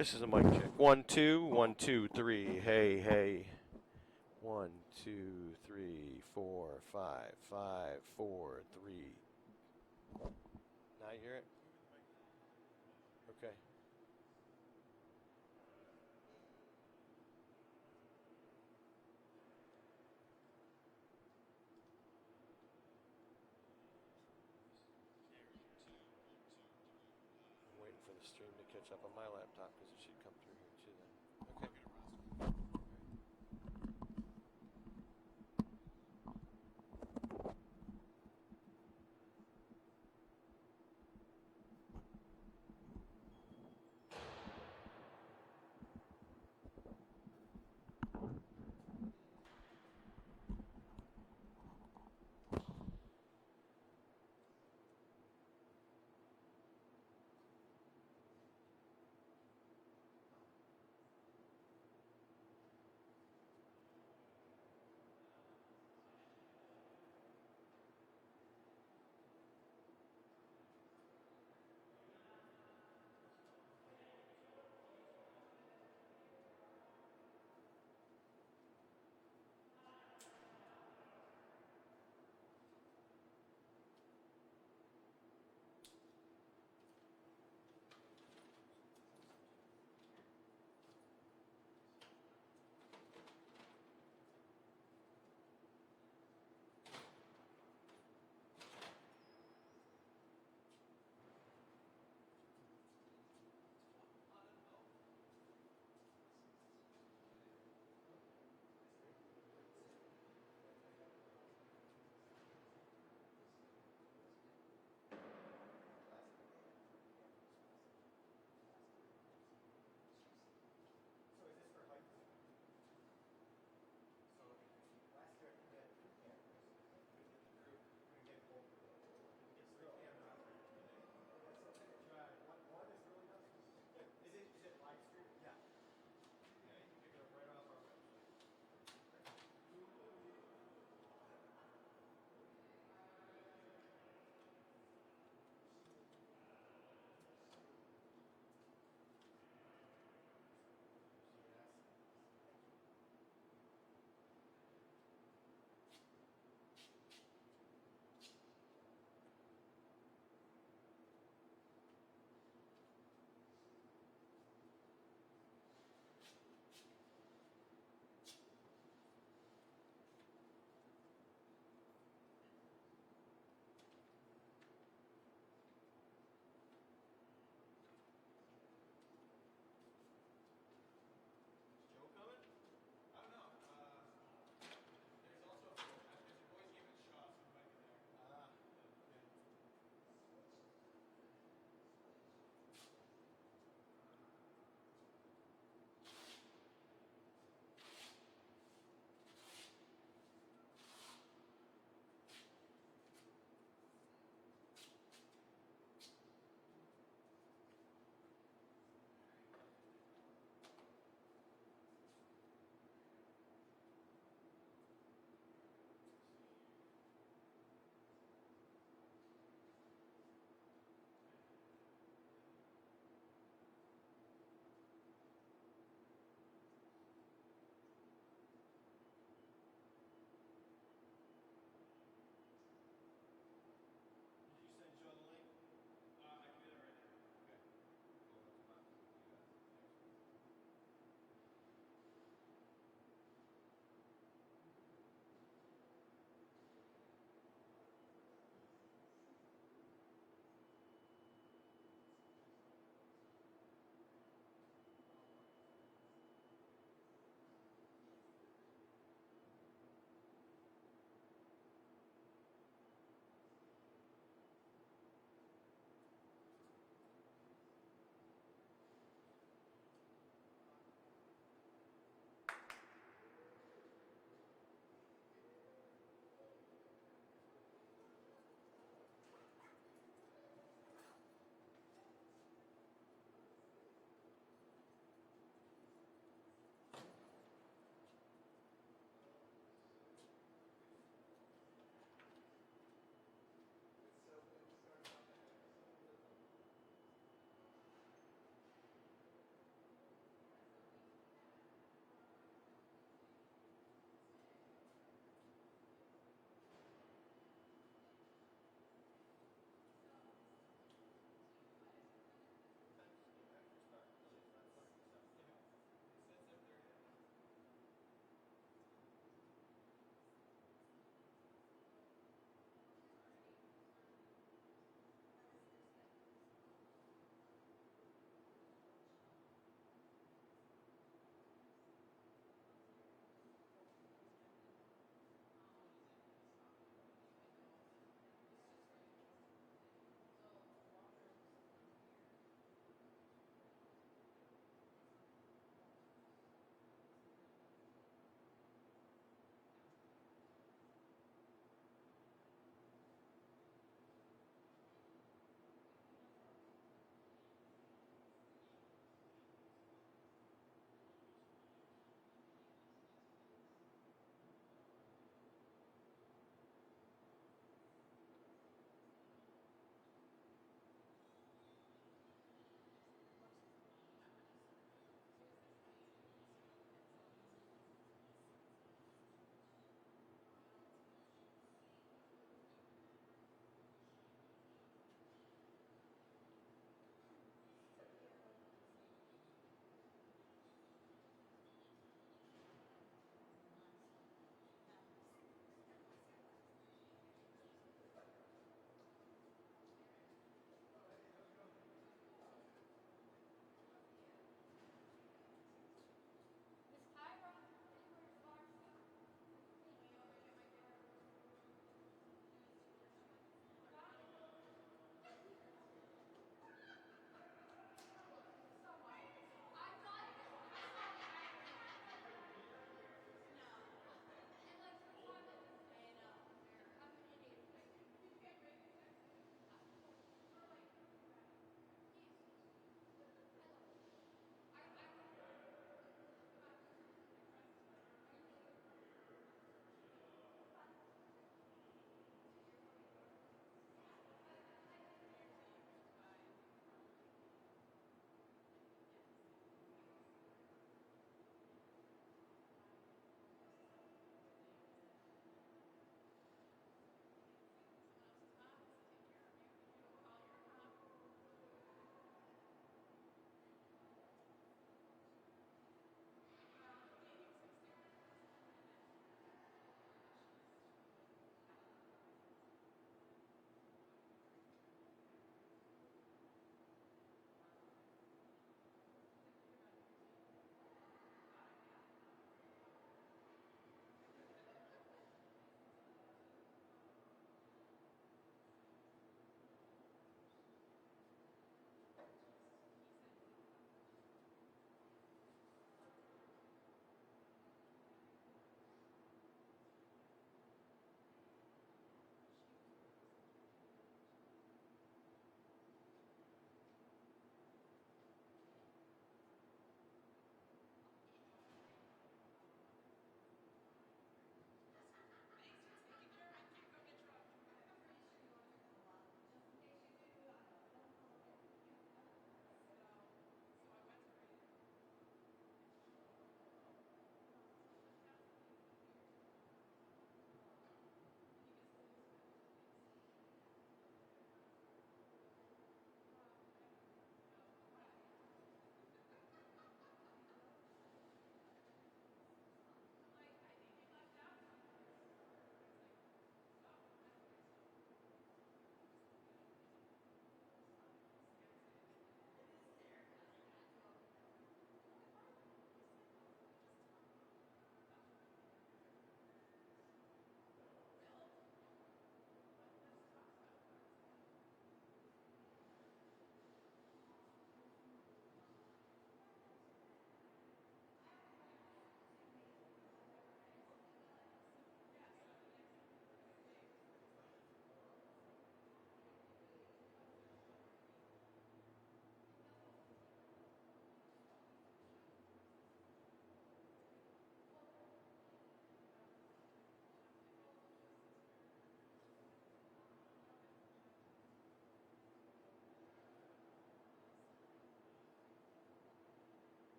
This is a mic check. 1, 2, 1, 2, 3. Hey, hey. 1, 2, 3, 4, 5, 5, 4, 3. Now you hear it? Okay. I'm waiting for the stream to catch up on my laptop because it should come through here too then. Okay.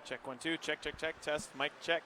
Check 1 2. Check check check. Test. Mic check.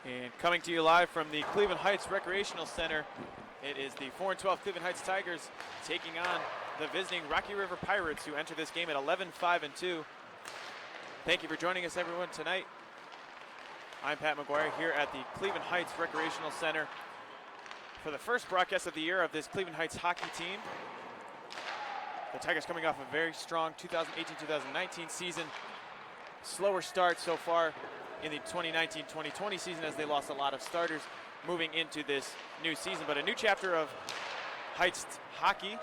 And coming to you live from the Cleveland Heights Recreational Center, it is the 4-12 Cleveland Heights Tigers taking on the visiting Rocky River Pirates, who enter this game at 11-5-2. Thank you for joining us, everyone, tonight. I'm Pat McGuire here at the Cleveland Heights Recreational Center for the first broadcast of the year of this Cleveland Heights hockey team. The Tigers coming off a very strong 2018-2019 season. Slower start so far in the 2019-2020 season as they lost a lot of starters moving into this new season. But a new chapter of Heights hockey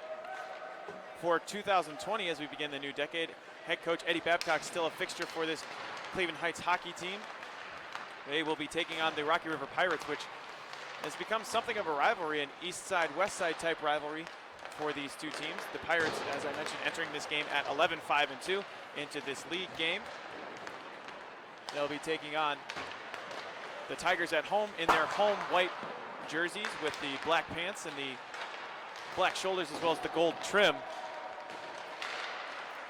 for 2020 as we begin the new decade. Head coach Eddie Babcock still a fixture for this Cleveland Heights hockey team. They will be taking on the Rocky River Pirates, which has become something of a rivalry, an east side, west side type rivalry for these two teams. The Pirates, as I mentioned, entering this game at 11-5-2 into this league game. They'll be taking on the Tigers at home in their home white jerseys with the black pants and the black shoulders as well as the gold trim.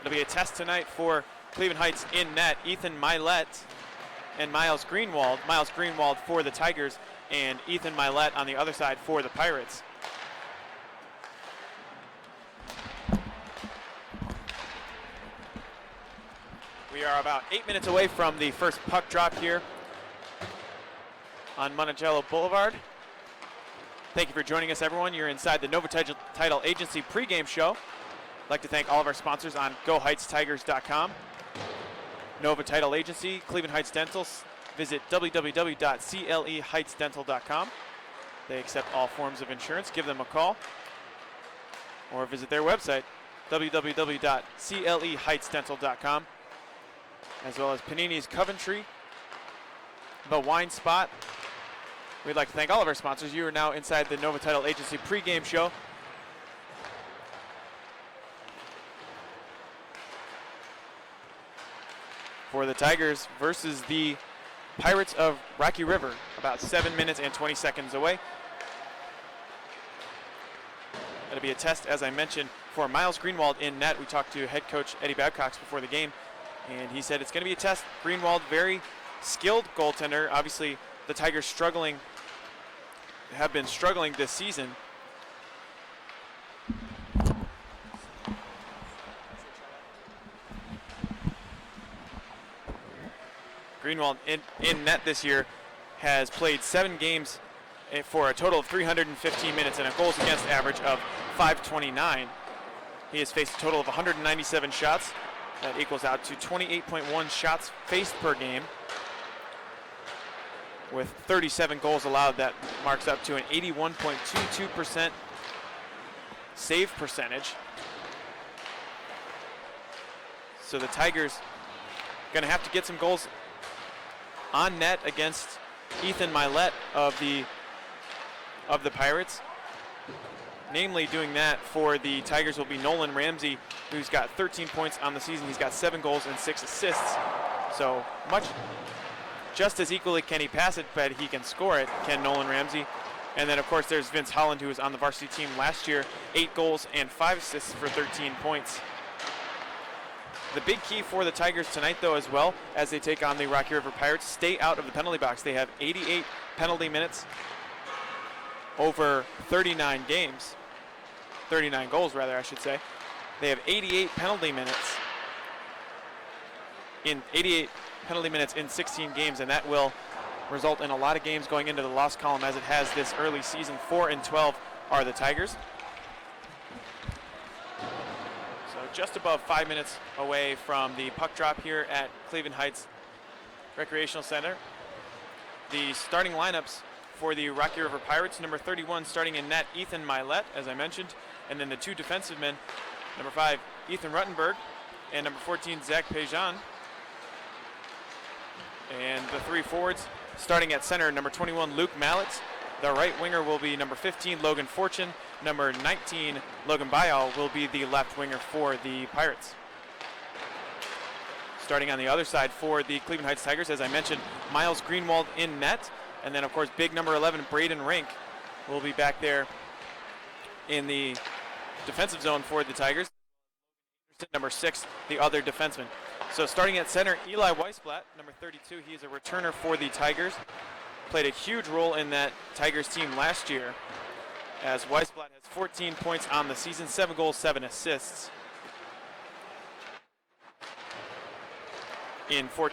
It'll be a test tonight for Cleveland Heights in net. Ethan Milet and Miles Greenwald. Miles Greenwald for the Tigers and Ethan Milet on the other side for the Pirates. We are about 8 minutes away from the first puck drop here on Monticello Boulevard. Thank you for joining us, everyone. You're inside the Nova Title Agency pregame show. I'd like to thank all of our sponsors on GoHeightsTigers.com. Nova Title Agency, Cleveland Heights Dental. Visit www.cleheightsdental.com. They accept all forms of insurance. Give them a call or visit their website, www.cleheightsdental.com. As well as Panini's Coventry, The Wine Spot. We'd like to thank all of our sponsors. You are now inside the Nova Title Agency pregame show. For the Tigers versus the Pirates of Rocky River, about 7 minutes and 20 seconds away. It'll be a test, as I mentioned, for Miles Greenwald in net. We talked to head coach Eddie Babcock before the game, and he said it's going to be a test. Greenwald, very skilled goaltender. Obviously, the Tigers have been struggling this season. Greenwald in net this year has played 7 games for a total of 315 minutes and a goals against average of .529. He has faced a total of 197 shots. That equals out to 28.1 shots faced per game. With 37 goals allowed, that marks up to an 81.22% save percentage. So the Tigers going to have to get some goals on net against Ethan Milet of the Pirates. Namely, doing that for the Tigers will be Nolan Ramsey, who's got 13 points on the season. He's got 7 goals and 6 assists. So just as equally can he pass it, but he can score it, can Nolan Ramsey. And then, of course, there's Vince Holland, who was on the varsity team last year, 8 goals and 5 assists for 13 points. The big key for the Tigers tonight, though, as well, as they take on the Rocky River Pirates, stay out of the penalty box. They have 88 penalty minutes over 39 goals rather, I should say. They have 88 penalty minutes in 16 games, and that will result in a lot of games going into the loss column as it has this early season. 4-12 are the Tigers. So just above 5 minutes away from the puck drop here at Cleveland Heights Recreational Center. The starting lineups for the Rocky River Pirates: number 31 starting in net, Ethan Milet, as I mentioned, and then the two defensive men, number 5 Ethan Ruttenberg and number 14 Zach Pejan. And the three forwards starting at center: number 21 Luke Malletz. The right winger will be number 15 Logan Fortune. Number 19 Logan Bayal will be the left winger for the Pirates. Starting on the other side for the Cleveland Heights Tigers, as I mentioned, Miles Greenwald in net. And then, of course, big number 11, Braden Rink, will be back there in the defensive zone for the Tigers. Number 6, the other defenseman. So starting at center, Eli Weisblatt, number 32. He's a returner for the Tigers. Played a huge role in that Tigers team last year, as Weisblatt has 14 points on the season, 7 goals, 7 assists in 14.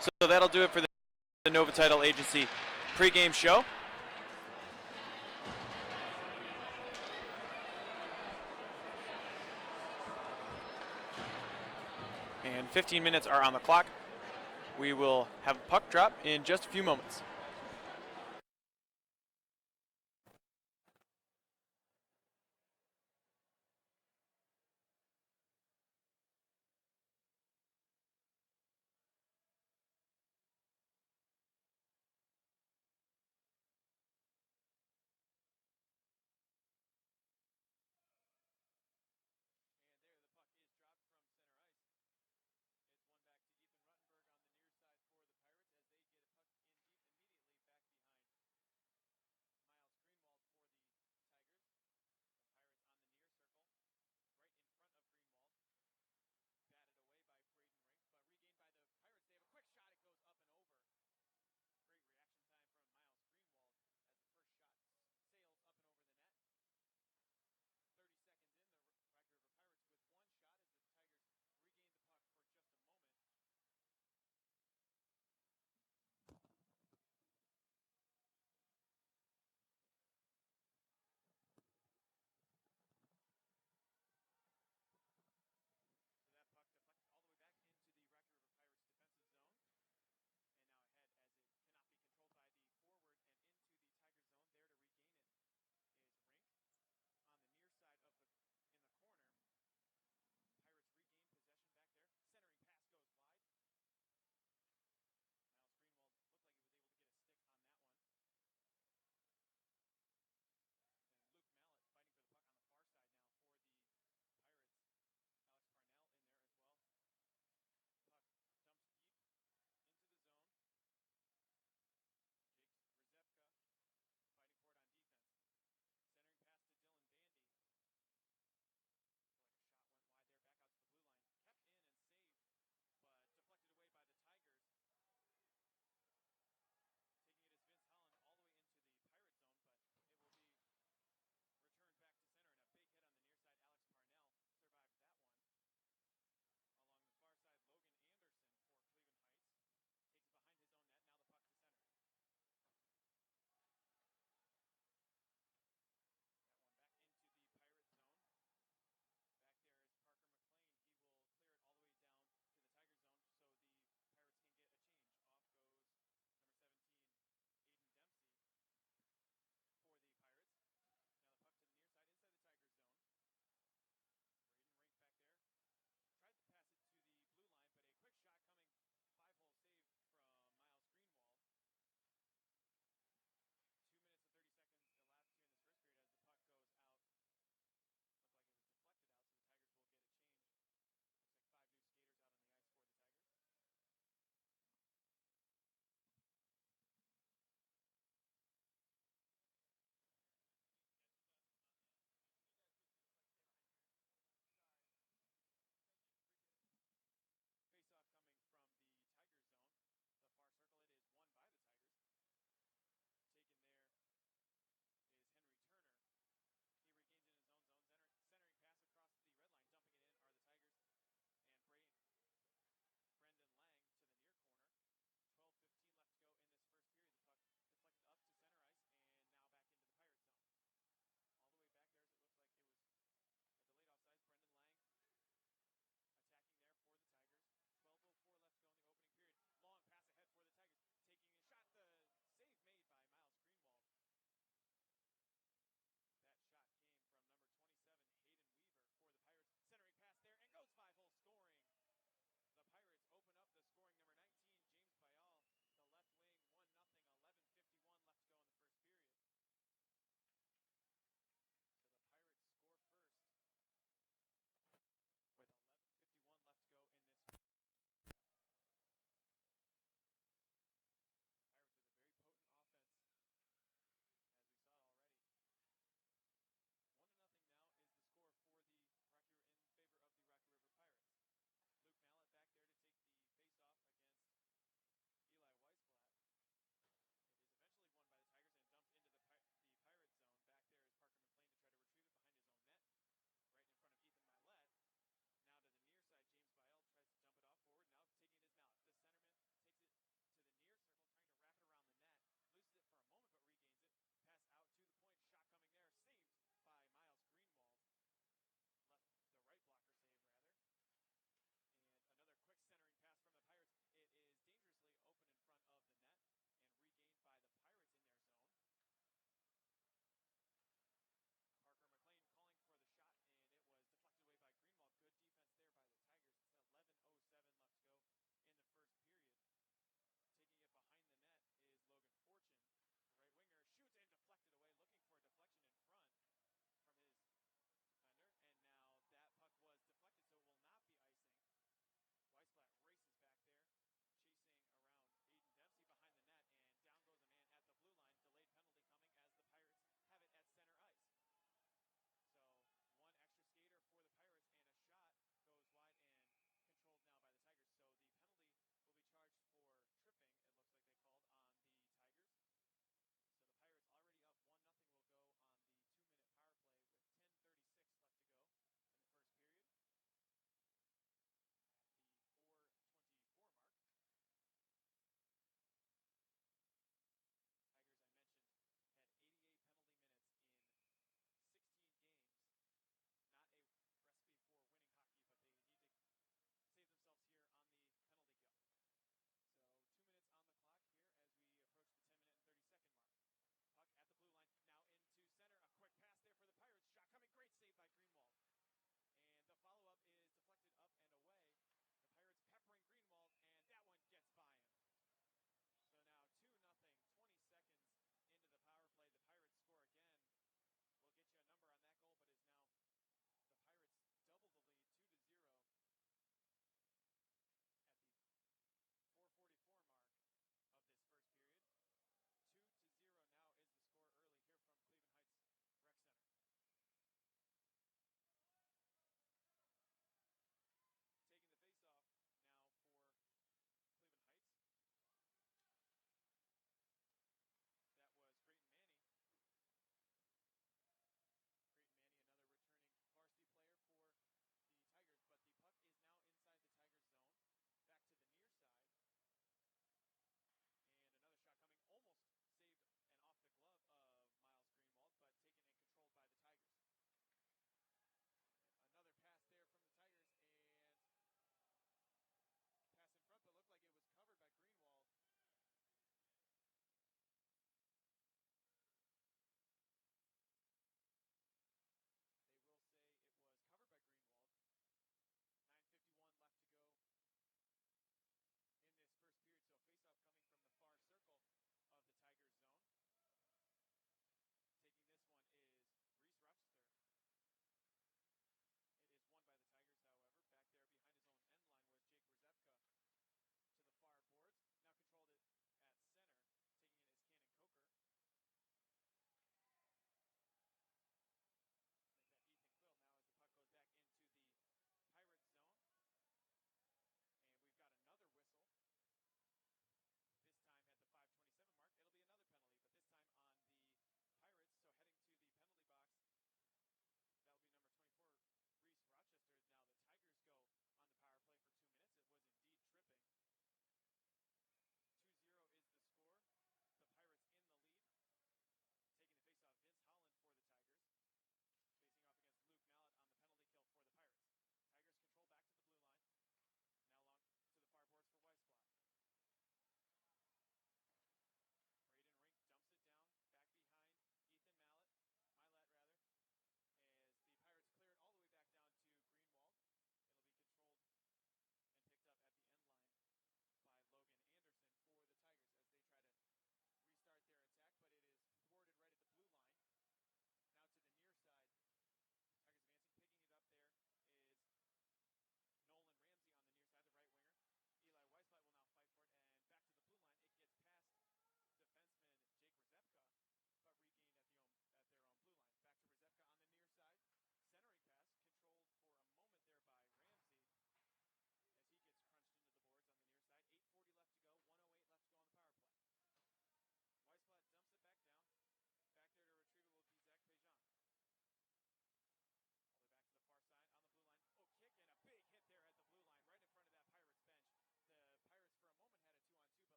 So that'll do it for the Nova Title Agency pregame show. And 15 minutes are on the clock. We will have a puck drop in just a few moments.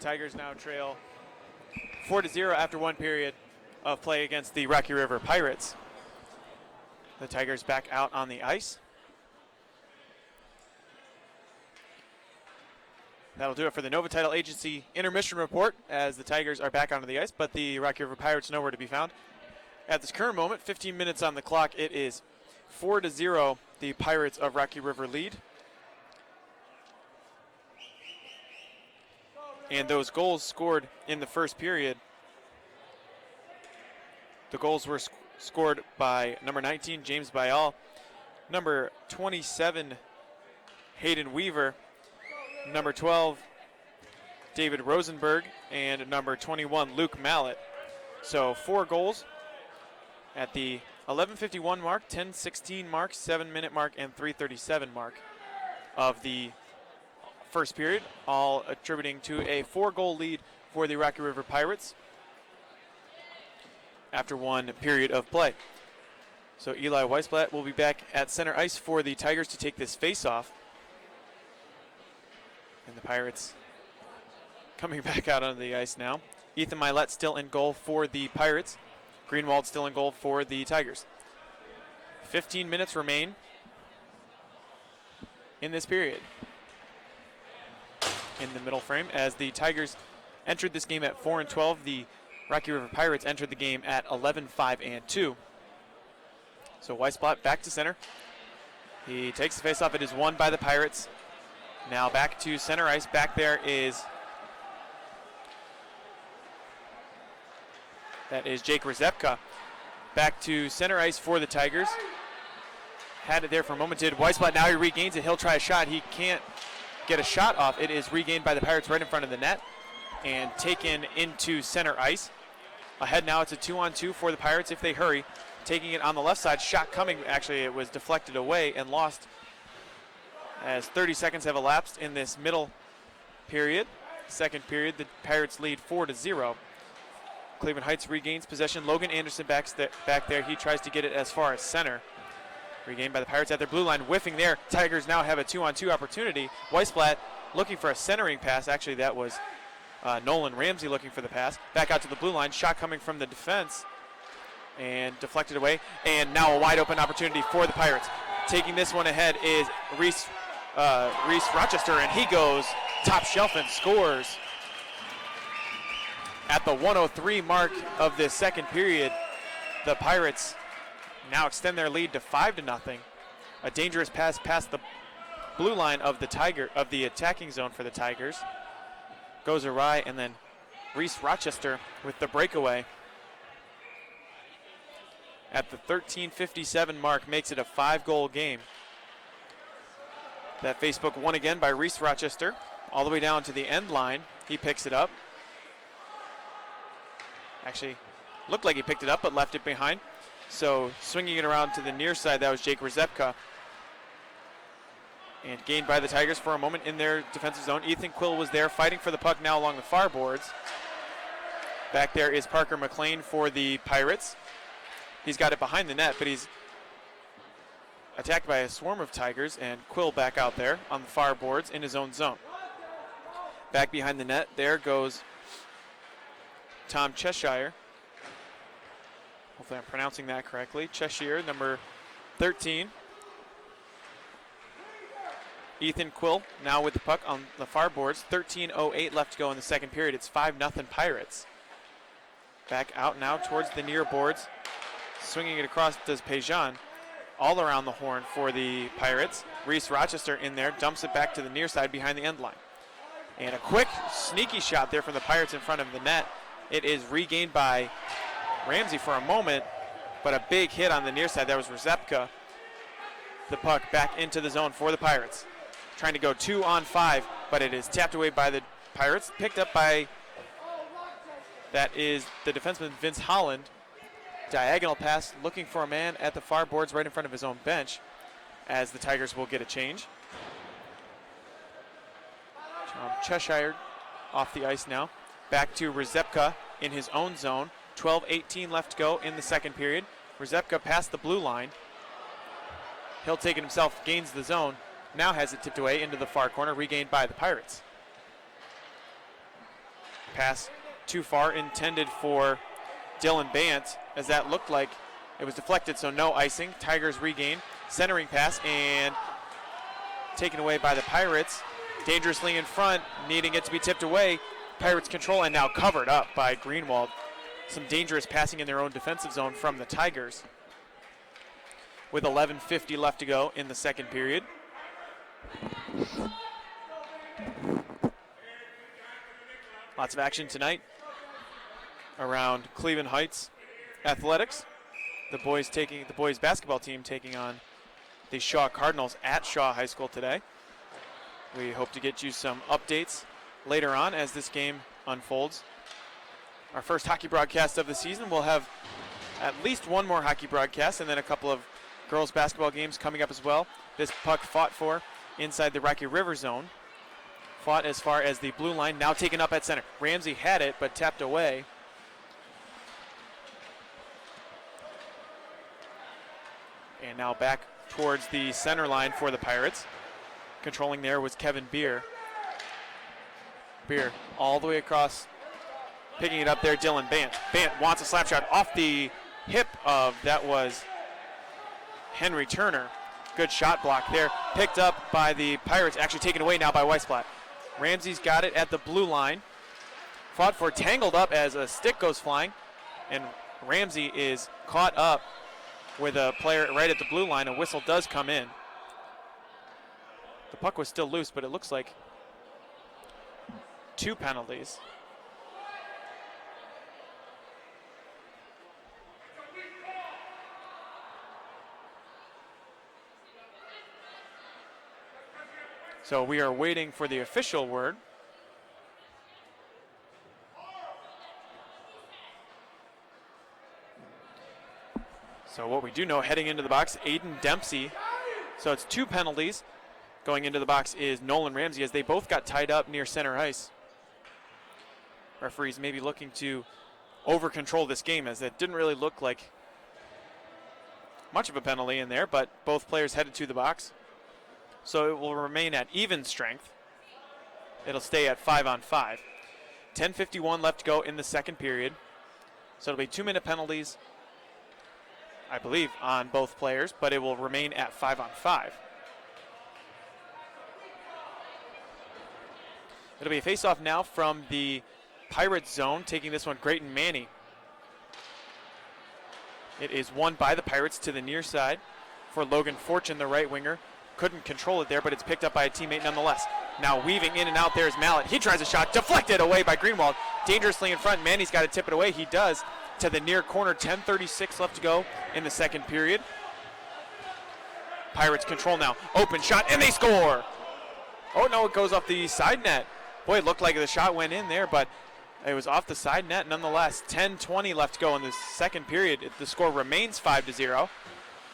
Tigers now trail 4-0 after one period of play against the Rocky River Pirates. The Tigers back out on the ice. That'll do it for the Nova Title Agency intermission report as the Tigers are back onto the ice, but the Rocky River Pirates nowhere to be found. At this current moment, 15 minutes on the clock, it is 4-0, the Pirates of Rocky River lead. And those goals scored in the first period, the goals were scored by number 19, James Bayal, number 27, Hayden Weaver, number 12, David Rosenberg, and number 21, Luke Mallett. So 4 goals at the 11:51 mark, 10:16 mark, 7-minute mark, and 3:37 mark of the first period, all attributing to a 4-goal lead for the Rocky River Pirates after one period of play. So Eli Weisblatt will be back at center ice for the Tigers to take this face-off. And the Pirates coming back out onto the ice now. Ethan Milet still in goal for the Pirates. Greenwald still in goal for the Tigers. 15 minutes remain in this period. In the middle frame, as the Tigers entered this game at 4-12, the Rocky River Pirates entered the game at 11-5-2. So Weisblatt back to center. He takes the faceoff. It is won by the Pirates. Now back to center ice. Back there is Jake Rzepka. Back to center ice for the Tigers. Had it there for a moment. Did Weisblatt. Now he regains it. He'll try a shot. He can't get a shot off. It is regained by the Pirates right in front of the net and taken into center ice. Ahead now, it's a 2-on-2 for the Pirates if they hurry. Taking it on the left side, shot coming. Actually, it was deflected away and lost as 30 seconds have elapsed in this middle period. Second period, the Pirates lead 4-0. Cleveland Heights regains possession. Logan Anderson back there. He tries to get it as far as center. Regained by the Pirates at their blue line, whiffing there. Tigers now have a 2-on-2 opportunity. Weisblatt looking for a centering pass. Actually, that was Nolan Ramsey looking for the pass. Back out to the blue line. Shot coming from the defense and deflected away. And now a wide open opportunity for the Pirates. Taking this one ahead is Reese Rochester, and he goes top shelf and scores. At the 1:03 mark of this second period, the Pirates now extend their lead to 5-0. A dangerous pass past the blue line of the attacking zone for the Tigers goes awry, and then Reese Rochester with the breakaway at the 13:57 mark makes it a 5-goal game. That Facebook won again by Reese Rochester all the way down to the end line. He picks it up. Actually, looked like he picked it up but left it behind. So swinging it around to the near side, that was Jake Rzepka. And gained by the Tigers for a moment in their defensive zone. Ethan Quill was there fighting for the puck now along the far boards. Back there is Parker McLean for the Pirates. He's got it behind the net, but he's attacked by a swarm of Tigers, and Quill back out there on the far boards in his own zone. Back behind the net, there goes Tom Cheshire. Hopefully I'm pronouncing that correctly. Cheshire, number 13. Ethan Quill now with the puck on the far boards. 13:08 left to go in the second period. It's 5-0 Pirates. Back out now towards the near boards. Swinging it across does Pejan. All around the horn for the Pirates. Reese Rochester in there, dumps it back to the near side behind the end line. And a quick, sneaky shot there from the Pirates in front of the net. It is regained by Ramsey for a moment, but a big hit on the near side. That was Rzepka. The puck back into the zone for the Pirates. Trying to go 2-on-5, but it is tapped away by the Pirates. Picked up by, that is the defenseman Vince Holland. Diagonal pass, looking for a man at the far boards right in front of his own bench, as the Tigers will get a change. Cheshire off the ice now. Back to Rzepka in his own zone. 12:18 left to go in the second period. Rzepka past the blue line. He'll take it himself, gains the zone. Now has it tipped away into the far corner, regained by the Pirates. Pass too far, intended for Dylan Bant, as that looked like it was deflected, so no icing. Tigers regain. Centering pass and taken away by the Pirates. Dangerously in front, needing it to be tipped away. Pirates control and now covered up by Greenwald. Some dangerous passing in their own defensive zone from the Tigers. With 11:50 left to go in the second period. Lots of action tonight around Cleveland Heights athletics. The boys basketball team taking on the Shaw Cardinals at Shaw High School today. We hope to get you some updates later on as this game unfolds. Our first hockey broadcast of the season. We'll have at least one more hockey broadcast and then a couple of girls basketball games coming up as well. This puck fought for inside the Rocky River zone. Fought as far as the blue line, now taken up at center. Ramsey had it, but tapped away. And now back towards the center line for the Pirates. Controlling there was Kevin Beer. Beer all the way across, picking it up there, Dylan Bant. Bant wants a slap shot off the hip of, that was Henry Turner. Good shot block there. Picked up by the Pirates, actually taken away now by Weisblatt. Ramsey's got it at the blue line. Fought for, tangled up as a stick goes flying. And Ramsey is caught up with a player right at the blue line. A whistle does come in. The puck was still loose, but it looks like 2 penalties. So we are waiting for the official word. So what we do know heading into the box, Aiden Dempsey. So it's 2 penalties. Going into the box is Nolan Ramsey, as they both got tied up near center ice. Referees may be looking to over-control this game, as it didn't really look like much of a penalty in there, but both players headed to the box. So it will remain at even strength. It'll stay at 5-on-5. 10:51 left to go in the second period. So it'll be 2-minute penalties, I believe, on both players, but it will remain at 5-on-5. It'll be a face-off now from the Pirates zone, taking this one, Grayton Manny. It is won by the Pirates to the near side for Logan Fortune, the right winger. Couldn't control it there, but it's picked up by a teammate nonetheless. Now weaving in and out there is Mallet. He tries a shot, deflected away by Greenwald. Dangerously in front, Manny's got to tip it away. He does to the near corner. 10:36 left to go in the second period. Pirates control now. Open shot, and they score! Oh no, it goes off the side net. Boy, it looked like the shot went in there, but it was off the side net nonetheless. 10:20 left to go in the second period. The score remains 5-0.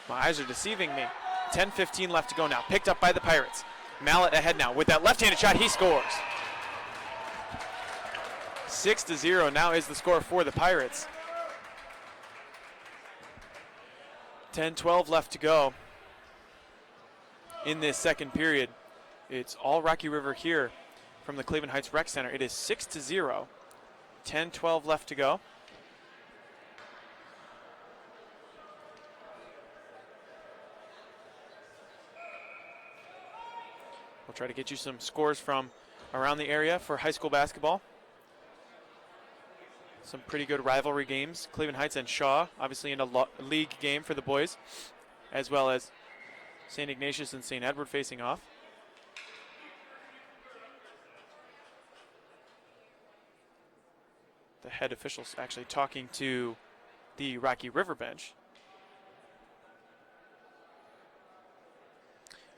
My eyes are deceiving me. 10:15 left to go now. Picked up by the Pirates. Mallet ahead now. With that left-handed shot, he scores. 6-0 now is the score for the Pirates. 10:12 left to go in this second period. It's all Rocky River here from the Cleveland Heights Rec Center. It is 6-0. 10:12 left to go. We'll try to get you some scores from around the area for high school basketball. Some pretty good rivalry games. Cleveland Heights and Shaw, obviously in a league game for the boys, as well as St. Ignatius and St. Edward facing off. The head officials actually talking to the Rocky River bench.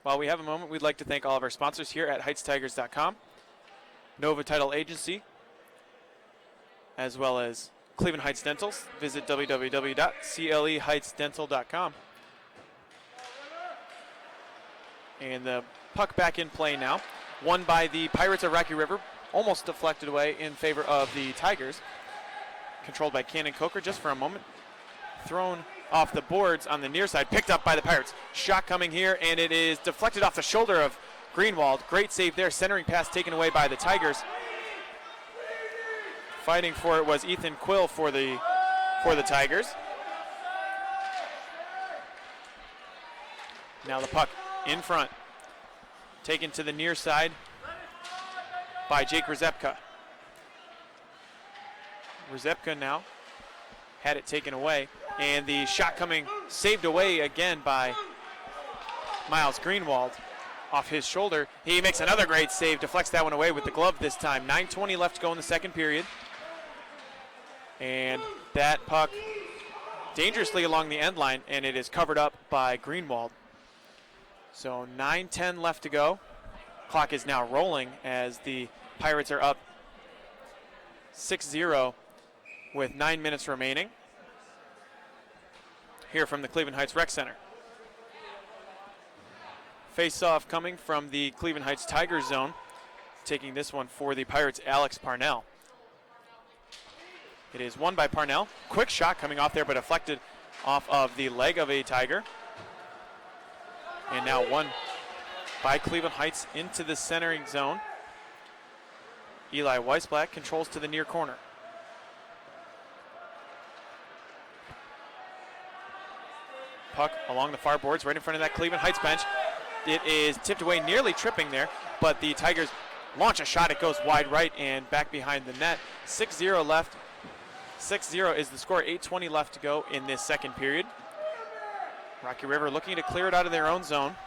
While we have a moment, we'd like to thank all of our sponsors here at HeightsTigers.com, Nova Title Agency, as well as Cleveland Heights Dentals. Visit www.cleheightsdental.com. And the puck back in play now. Won by the Pirates of Rocky River, almost deflected away in favor of the Tigers. Controlled by Cannon Coker just for a moment. Thrown off the boards on the near side, picked up by the Pirates. Shot coming here, and it is deflected off the shoulder of Greenwald. Great save there, centering pass taken away by the Tigers. Fighting for it was Ethan Quill for the Tigers. Now the puck in front, taken to the near side by Jake Rzepka. Rzepka now had it taken away, and the shot coming saved away again by Miles Greenwald off his shoulder. He makes another great save, deflects that one away with the glove this time. 9:20 left to go in the second period. And that puck dangerously along the end line, and it is covered up by Greenwald. So 9:10 left to go. Clock is now rolling as the Pirates are up 6-0 with 9 minutes remaining. Here from the Cleveland Heights Rec Center. Face-off coming from the Cleveland Heights Tigers zone. Taking this one for the Pirates, Alex Parnell. It is won by Parnell. Quick shot coming off there, but deflected off of the leg of a Tiger. And now won by Cleveland Heights into the centering zone. Eli Weisblatt controls to the near corner. Puck along the far boards, right in front of that Cleveland Heights bench. It is tipped away, nearly tripping there, but the Tigers launch a shot. It goes wide right and back behind the net. 6-0 left. 6-0 is the score. 8:20 left to go in this second period. Rocky River looking to clear it out of their own zone.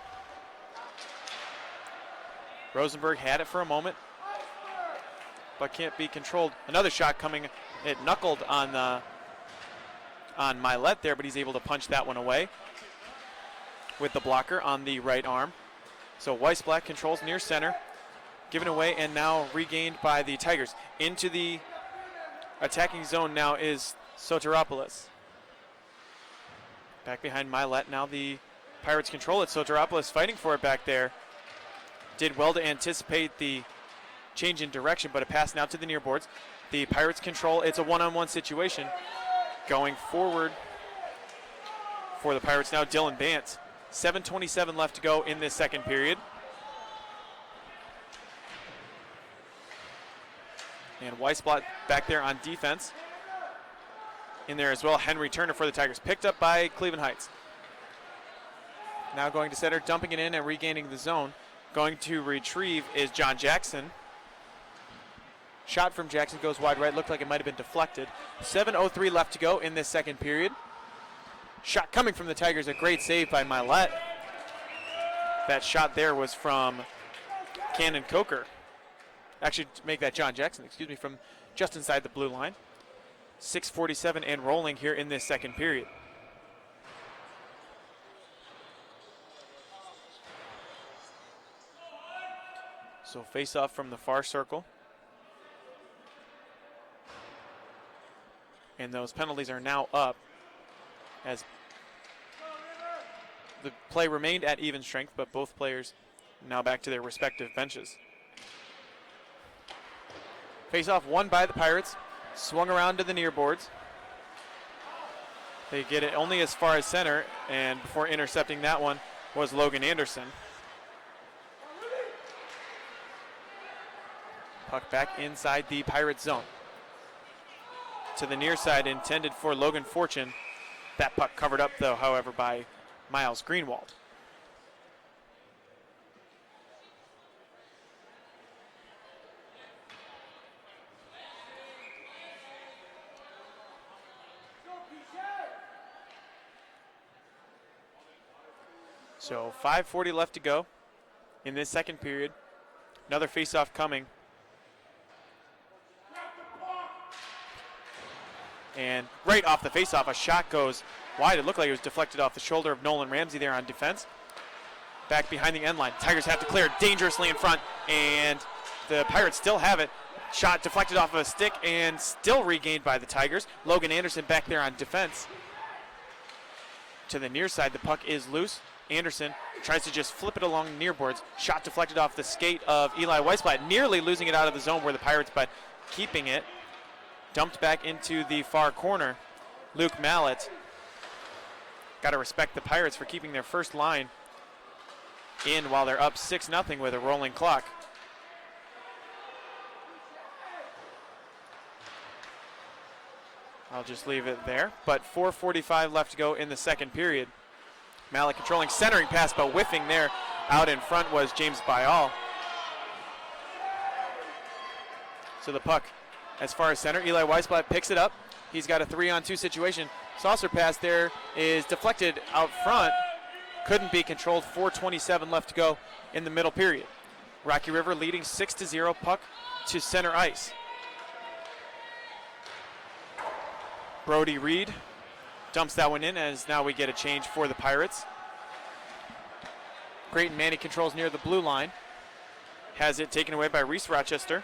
Rosenberg had it for a moment, but can't be controlled. Another shot coming. It knuckled on Milet there, but he's able to punch that one away with the blocker on the right arm. So Weisblatt controls near center, given away and now regained by the Tigers. Into the attacking zone now is Soteropoulos. Back behind Milet. Now the Pirates control it. Soteropoulos fighting for it back there. Did well to anticipate the change in direction, but a pass now to the near boards. The Pirates control. It's a one-on-one situation. Going forward for the Pirates now, Dylan Bant. 7:27 left to go in this second period. And Weisblatt back there on defense. In there as well, Henry Turner for the Tigers. Picked up by Cleveland Heights. Now going to center, dumping it in and regaining the zone. Going to retrieve is John Jackson. Shot from Jackson goes wide right. Looked like it might have been deflected. 7:03 left to go in this second period. Shot coming from the Tigers. A great save by Milet. That shot there was from Cannon Coker. Actually, to make that John Jackson, from just inside the blue line. 6:47 and rolling here in this second period. So face off from the far circle. And those penalties are now up as the play remained at even strength, but both players now back to their respective benches. Face off won by the Pirates. Swung around to the near boards. They get it only as far as center, and before intercepting that one was Logan Anderson. Puck back inside the Pirates zone. To the near side, intended for Logan Fortune. That puck covered up, though, however, by Miles Greenwald. So 5:40 left to go in this second period. Another faceoff coming. And right off the faceoff, a shot goes wide. It looked like it was deflected off the shoulder of Nolan Ramsey there on defense. Back behind the end line. Tigers have to clear it dangerously in front, and the Pirates still have it. Shot deflected off of a stick and still regained by the Tigers. Logan Anderson back there on defense. To the near side, the puck is loose. Anderson tries to just flip it along near boards. Shot deflected off the skate of Eli Weisblatt, nearly losing it out of the zone where the Pirates, but keeping it. Dumped back into the far corner. Luke Mallett. Got to respect the Pirates for keeping their first line in while they're up 6-0 with a rolling clock. I'll just leave it there. But 4:45 left to go in the second period. Malik controlling, centering pass, but whiffing there. Out in front was James Bayal. So the puck as far as center. Eli Weisblatt picks it up. He's got a 3-on-2 situation. Saucer pass there is deflected out front. Couldn't be controlled. 4:27 left to go in the middle period. Rocky River leading 6-0. Puck to center ice. Brody Reed dumps that one in as now we get a change for the Pirates. Creighton Manny controls near the blue line. Has it taken away by Reese Rochester.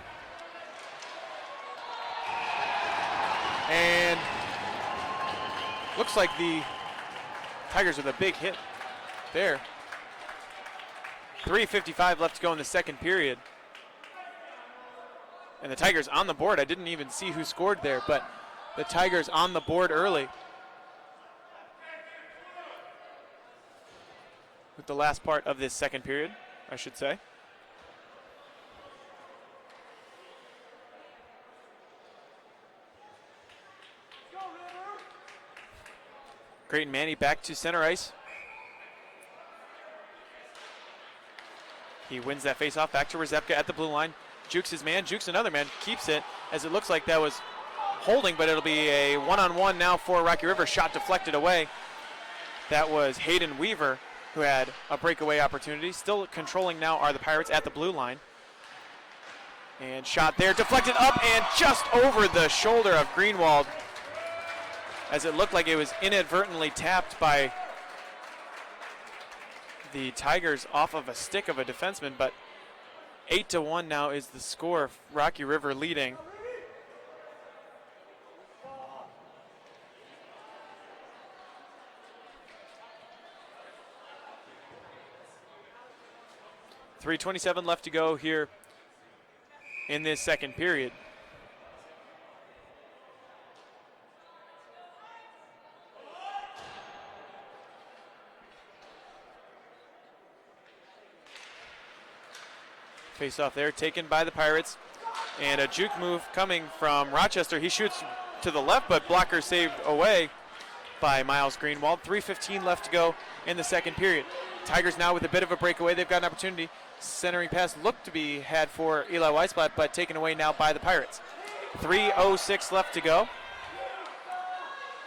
And looks like the Tigers with a big hit there. 3:55 left to go in the second period. And the Tigers on the board. I didn't even see who scored there, but the Tigers on the board early. With the last part of this second period, I should say. Creighton Manny back to center ice. He wins that faceoff back to Rzepka at the blue line. Jukes his man, jukes another man, keeps it as it looks like that was holding, but it'll be a one-on-one now for Rocky River. Shot deflected away. That was Hayden Weaver who had a breakaway opportunity. Still controlling now are the Pirates at the blue line. And shot there, deflected up and just over the shoulder of Greenwald as it looked like it was inadvertently tapped by the Tigers off of a stick of a defenseman, but 8-1 now is the score. Rocky River leading. .327 left to go here in this second period. Face off there taken by the Pirates, and a juke move coming from Rochester. He shoots to the left, but blocker saved away by Miles Greenwald. 3:15 left to go in the second period. Tigers now with a bit of a breakaway. They've got an opportunity. Centering pass looked to be had for Eli Weisblatt, but taken away now by the Pirates. 3:06 left to go.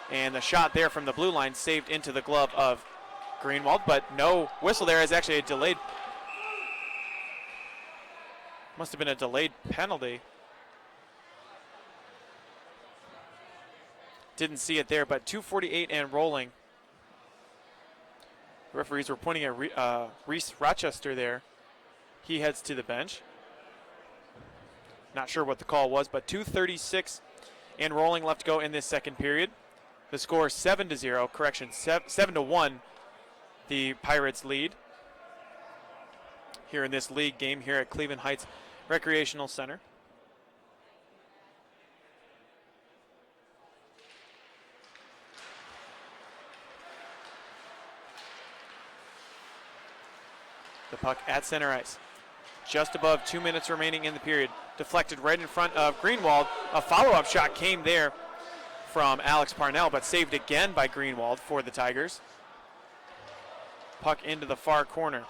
And the shot there from the blue line saved into the glove of Greenwald, but no whistle there is actually a delayed. Must have been a delayed penalty. Didn't see it there, but 2:48 and rolling. The referees were pointing at Reese Rochester there. He heads to the bench. Not sure what the call was, but 2:36 and rolling left to go in this second period. The score 7-0, correction, 7-1. The Pirates lead here in this league game here at Cleveland Heights Recreational Center. The puck at center ice. Just above 2 minutes remaining in the period. Deflected right in front of Greenwald. A follow-up shot came there from Alex Parnell, but saved again by Greenwald for the Tigers. Puck into the far corner.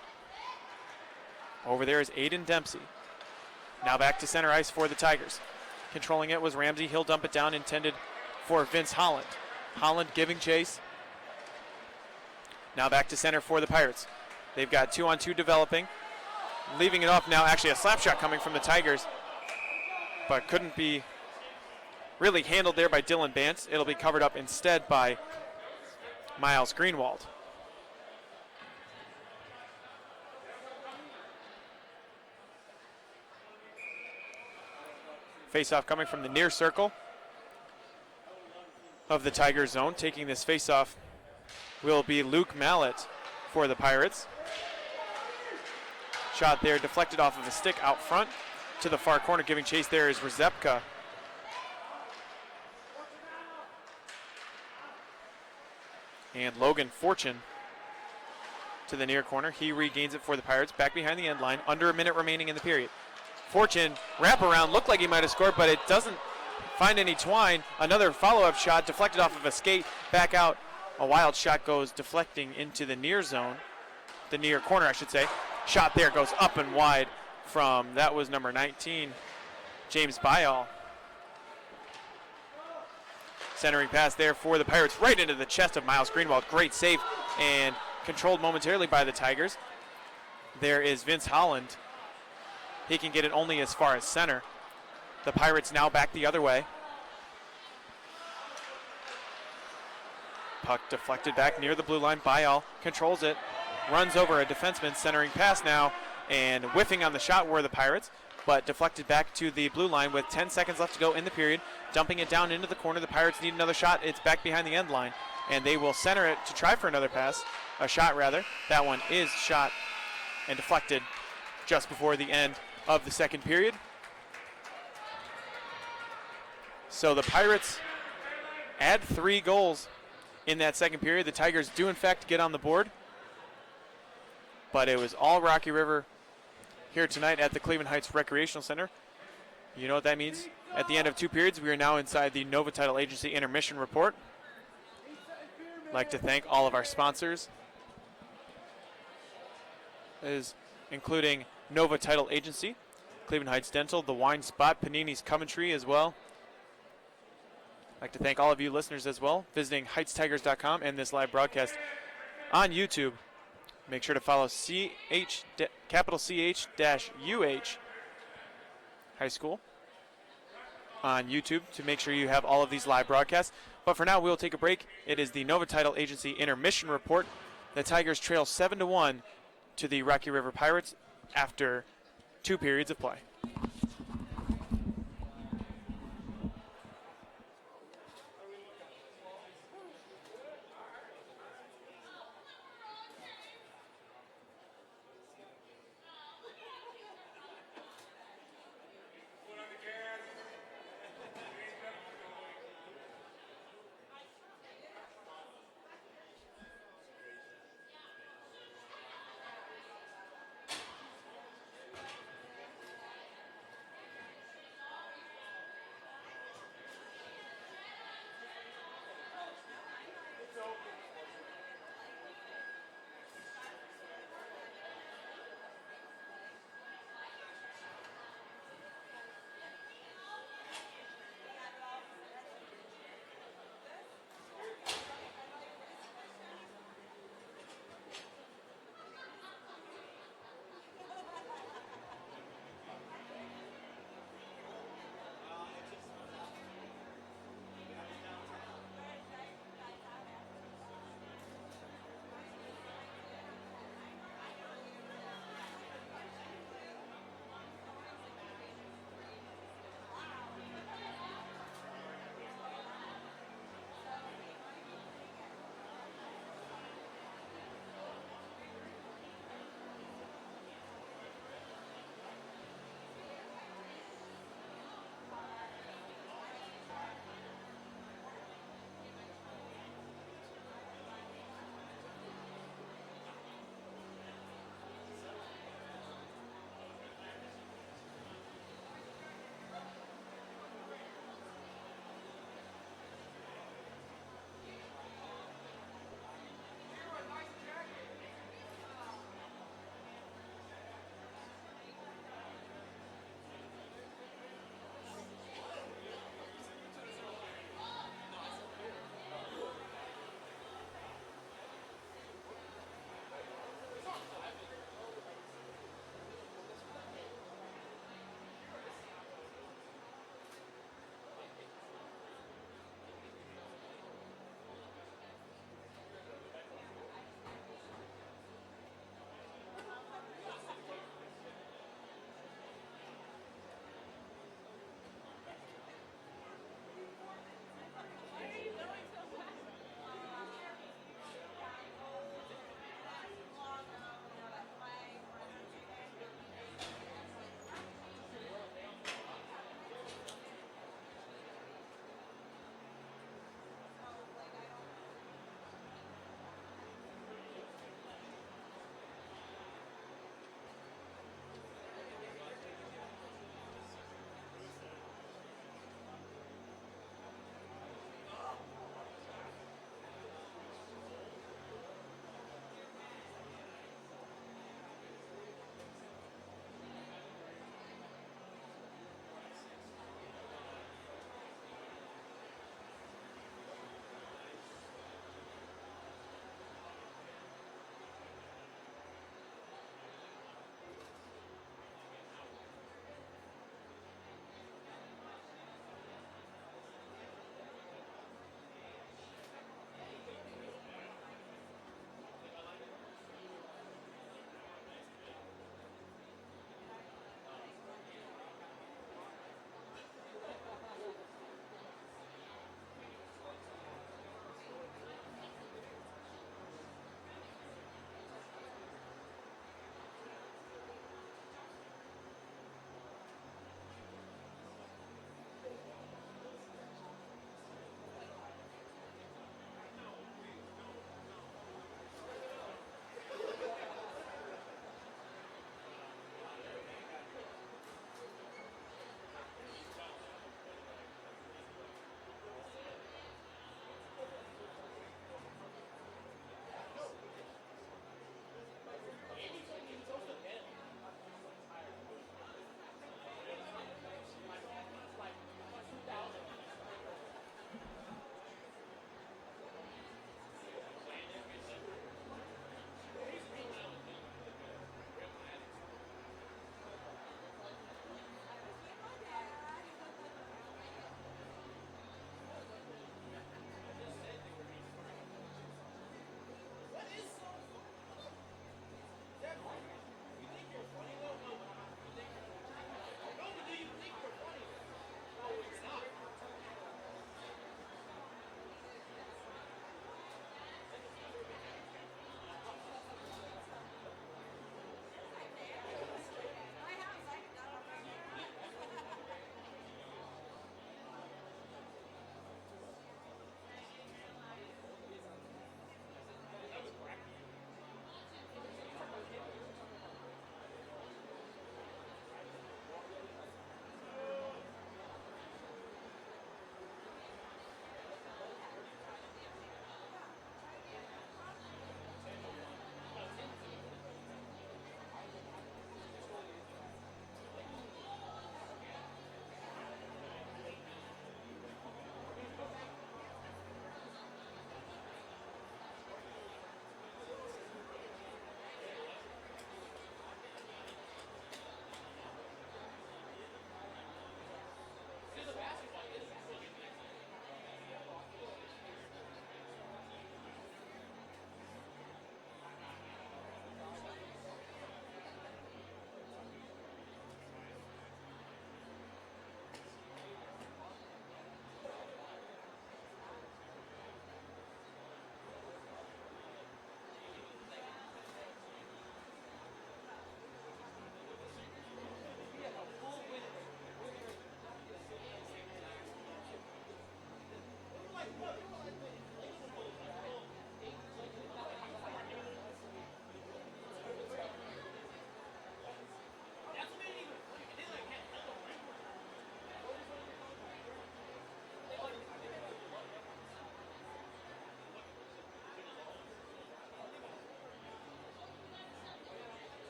Over there is Aiden Dempsey. Now back to center ice for the Tigers. Controlling it was Ramsey. He'll dump it down, intended for Vince Holland. Holland giving chase. Now back to center for the Pirates. They've got 2-on-2 developing. Leaving it off now, actually a slap shot coming from the Tigers, but couldn't be really handled there by Dylan Bantz. It'll be covered up instead by Miles Greenwald. Face-off coming from the near circle of the Tigers zone. Taking this face-off will be Luke Mallett for the Pirates. Shot there, deflected off of a stick out front to the far corner. Giving chase there is Rzepka. And Logan Fortune to the near corner. He regains it for the Pirates. Back behind the end line. Under a minute remaining in the period. Fortune, wraparound, looked like he might have scored, but it doesn't find any twine. Another follow-up shot deflected off of a skate, back out. A wild shot goes deflecting into the near zone, the near corner, I should say. Shot there goes up and wide from, that was number 19, James Byall. Centering pass there for the Pirates, right into the chest of Miles Greenwald. Great save and controlled momentarily by the Tigers. There is Vince Holland. He can get it only as far as center. The Pirates now back the other way. Puck deflected back near the blue line. Byall controls it, runs over a defenseman, centering pass now, and whiffing on the shot were the Pirates, but deflected back to the blue line with 10 seconds left to go in the period. Dumping it down into the corner. The Pirates need another shot. It's back behind the end line, and they will center it to try for another pass, a shot rather. That one is shot and deflected just before the end of the second period. So the Pirates add 3 goals in that second period. The Tigers do in fact get on the board, but it was all Rocky River here tonight at the Cleveland Heights Recreational Center. You know what that means? At the end of 2 periods, we are now inside the Nova Title Agency intermission report. I'd like to thank all of our sponsors, including Nova Title Agency, Cleveland Heights Dental, The Wine Spot, Panini's Coventry as well. I'd like to thank all of you listeners as well, visiting HeightsTigers.com and this live broadcast on YouTube. Make sure to follow capital CH-UH High School on YouTube to make sure you have all of these live broadcasts. But for now, we'll take a break. It is the Nova Title Agency intermission report. The Tigers trail 7-1 to the Rocky River Pirates after 2 periods of play.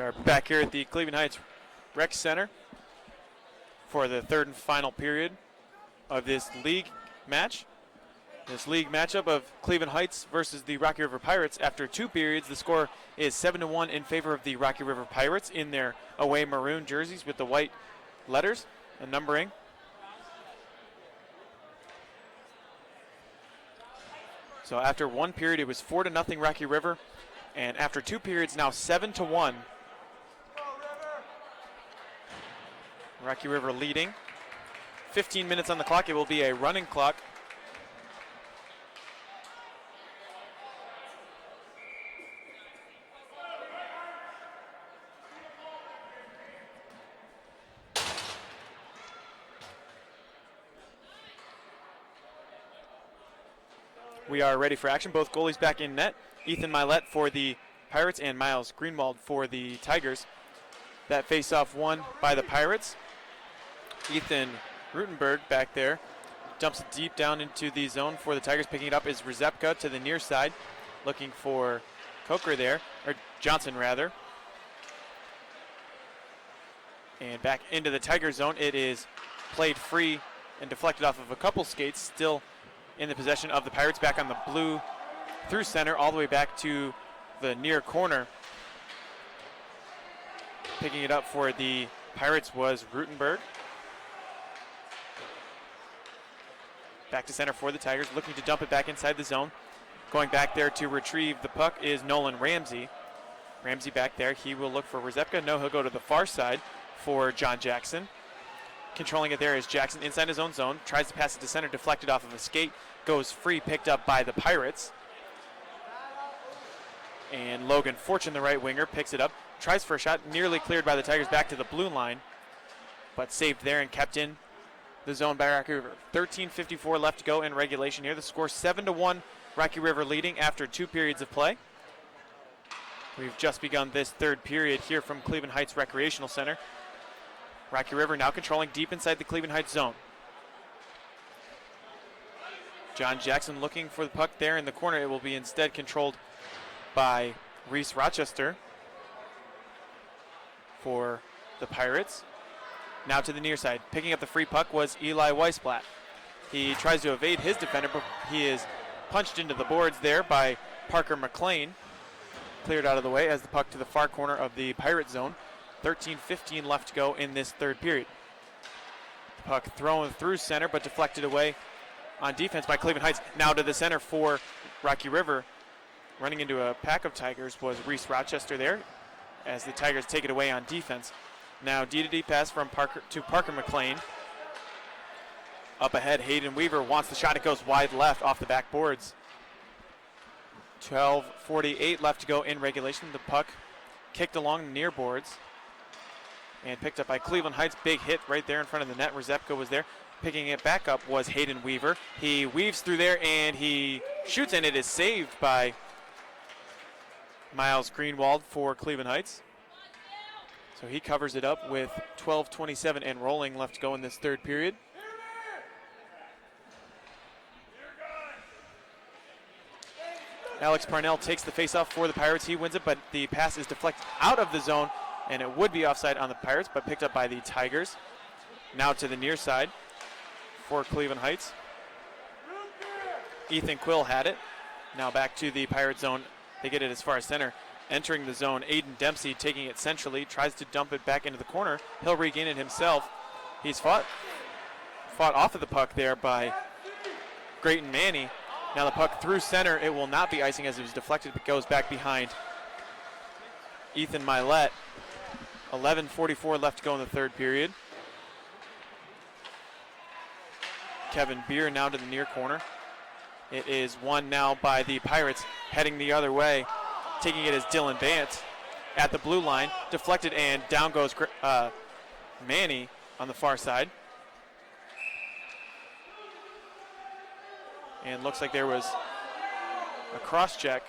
are back here at the Cleveland Heights Rec Center for the third and final period of this league match. This league matchup of Cleveland Heights versus the Rocky River Pirates. After 2 periods, the score is 7-1 in favor of the Rocky River Pirates in their away maroon jerseys with the white letters and numbering. So after 1 period, it was 4-0 Rocky River, and after 2 periods, now 7-1. Rocky River leading. 15 minutes on the clock. It will be a running clock. We are ready for action. Both goalies back in net. Ethan Milet for the Pirates and Miles Greenwald for the Tigers. That face-off won by the Pirates. Ethan Rutenberg back there dumps it deep down into the zone for the Tigers. Picking it up is Rzepka to the near side, looking for Coker there, or Johnson rather. And back into the Tiger zone. It is played free and deflected off of a couple skates. Still in the possession of the Pirates, back on the blue through center all the way back to the near corner. Picking it up for the Pirates was Rutenberg. Back to center for the Tigers, looking to dump it back inside the zone. Going back there to retrieve the puck is Nolan Ramsey. Ramsey back there, he will look for Rzepka. No, he'll go to the far side for John Jackson. Controlling it there is Jackson inside his own zone. Tries to pass it to center, deflected off of a skate. Goes free, picked up by the Pirates. And Logan Fortune, the right winger, picks it up. Tries for a shot, nearly cleared by the Tigers back to the blue line. But saved there and kept in the zone by Rocky River. 13:54 left to go in regulation here. The score 7-1, Rocky River leading after 2 periods of play. We've just begun this 3rd period here from Cleveland Heights Recreational Center. Rocky River now controlling deep inside the Cleveland Heights zone. John Jackson looking for the puck there in the corner. It will be instead controlled by Reese Rochester for the Pirates. Now to the near side. Picking up the free puck was Eli Weisblatt. He tries to evade his defender, but he is punched into the boards there by Parker McLean. Cleared out of the way as the puck to the far corner of the Pirate zone. 13:15 left to go in this 3rd period. The puck thrown through center, but deflected away on defense by Cleveland Heights. Now to the center for Rocky River. Running into a pack of Tigers was Reese Rochester there as the Tigers take it away on defense. Now D-to-D pass from Parker McLean. Up ahead, Hayden Weaver wants the shot. It goes wide left off the backboards. 12:48 left to go in regulation. The puck kicked along the near boards and picked up by Cleveland Heights. Big hit right there in front of the net. Rzepka was there. Picking it back up was Hayden Weaver. He weaves through there and he shoots, and it is saved by Miles Greenwald for Cleveland Heights. So he covers it up with 12:27 and rolling left to go in this 3rd period. Alex Parnell takes the faceoff for the Pirates. He wins it, but the pass is deflected out of the zone, and it would be offside on the Pirates, but picked up by the Tigers. Now to the near side for Cleveland Heights. Ethan Quill had it. Now back to the Pirate zone. They get it as far as center. Entering the zone, Aiden Dempsey taking it centrally, tries to dump it back into the corner. He'll regain it himself. He's fought off of the puck there by Grayton Manny. Now the puck through center. It will not be icing as it was deflected, but goes back behind Ethan Milet. 11:44 left to go in the 3rd period. Kevin Beer now to the near corner. It is won now by the Pirates, heading the other way. Taking it as Dylan Bant at the blue line. Deflected, and down goes Manny on the far side. And looks like there was a cross check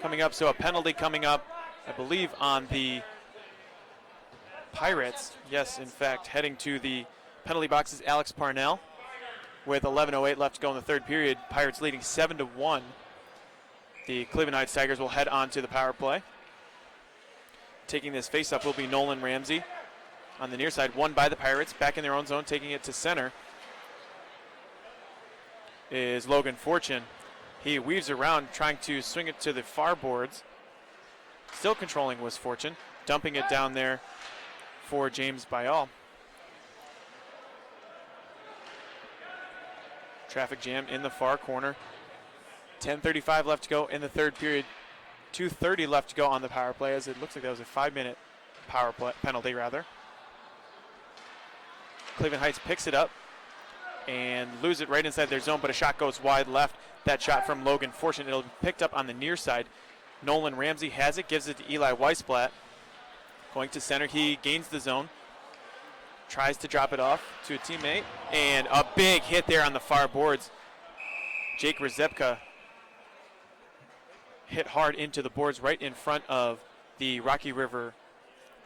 coming up, so a penalty coming up, I believe, on the Pirates. Yes, in fact, heading to the penalty box is Alex Parnell with 11:08 left to go in the 3rd period. Pirates leading 7-1. The Cleveland Heights Tigers will head on to the power play. taking this face-up will be Nolan Ramsey on the near side. Won by the Pirates. Back in their own zone, taking it to center is Logan Fortune. He weaves around, trying to swing it to the far boards. Still controlling was Fortune, dumping it down there for James Bayal. Traffic jam in the far corner. 10:35 left to go in the third period. 2:30 left to go on the power play, as it looks like that was a 5-minute power play penalty rather. Cleveland Heights picks it up and lose it right inside their zone, but a shot goes wide left. That shot from Logan Fortune, it'll be picked up on the near side. Nolan Ramsey has it, gives it to Eli Weisblatt. Going to center, he gains the zone. Tries to drop it off to a teammate, and a big hit there on the far boards. Jake Rzepka hit hard into the boards right in front of the Rocky River